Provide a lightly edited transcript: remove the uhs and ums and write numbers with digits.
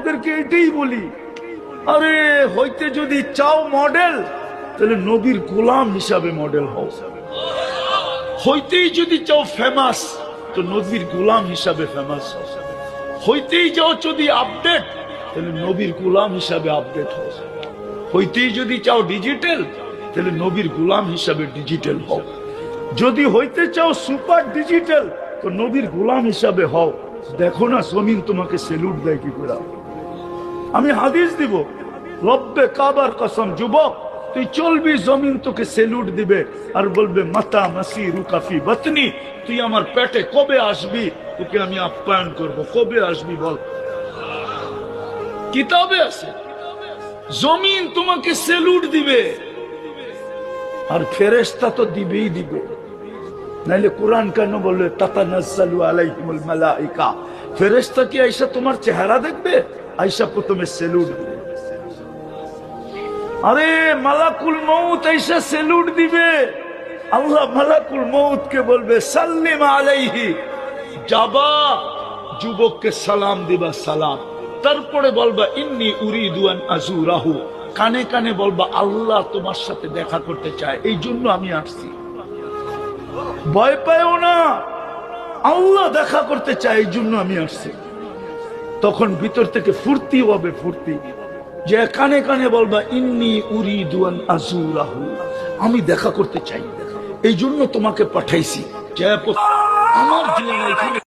তোমাদেরকে এটাই বলি, আরে হইতে যদি চাও মডেল, তাহলে নবীর গোলাম হিসাবে মডেল হও। হইতেই যদি চাও ফেমাস, তো নবীর গোলাম হিসাবে ফেমাস হও। হইতেই চাও যদি আপডেট, তাহলে নবীর গোলাম হিসাবে আপডেট হও। হইতেই যদি চাও ডিজিটাল, তাহলে নবীর গোলাম হিসাবে ডিজিটাল হও। যদি হইতে চাও সুপার ডিজিটাল, তো নবীর গোলাম হিসাবে হও। দেখো না জমিন তোমাকে সেলুট দেয় কি করে। আমি হাদিস দিব, রব্বে কাবার কসম, যুবক তুই চলবি, জমিন তোকে সেলুট দিবে আর বলবে মাতা মাসিরু কাফি বাতনি, তুই আমার পেটে কবে আসবি, তোকে আমি আপ্যায়ন করব, কবে আসবি বল। কিতাবে আছে জমিন তোমাকে সেলুট দিবে, আর ফেরেশতা তো দিবেই দিবে। নাইলে কোরআন কেন বললে তাতানাজ্জালু আলাইহিমুল মালাইকা, ফেরেশতা কি আইসা তোমার চেহারা দেখবে? আইসা প্রথমে সেলুট দিবে। আরে মালাকুল মউত আইসা সেলুট দিবে। আল্লাহ মালাকুল মউত কে বলবে সাল্লিম আলাইহি, যাবা যুবককে সালাম দিবা সালাম। তারপরে বলবা ইন্নী উরিদু আন আযুরাহু, কানে কানে বলবা আল্লাহ তোমার সাথে দেখা করতে চায়, এই জন্য আমি আসছি। ভয় পাইও না, আল্লাহ দেখা করতে চায়, এই জন্য আমি আসছি। তখন ভিতর থেকে ফুর্তি হবে, ফুর্তি যে কানে কানে বলবা ইন্নী উরিদু আন আযুরাহু, আমি দেখা করতে চাই, এই জন্য তোমাকে পাঠাইছি। আমার জীবনে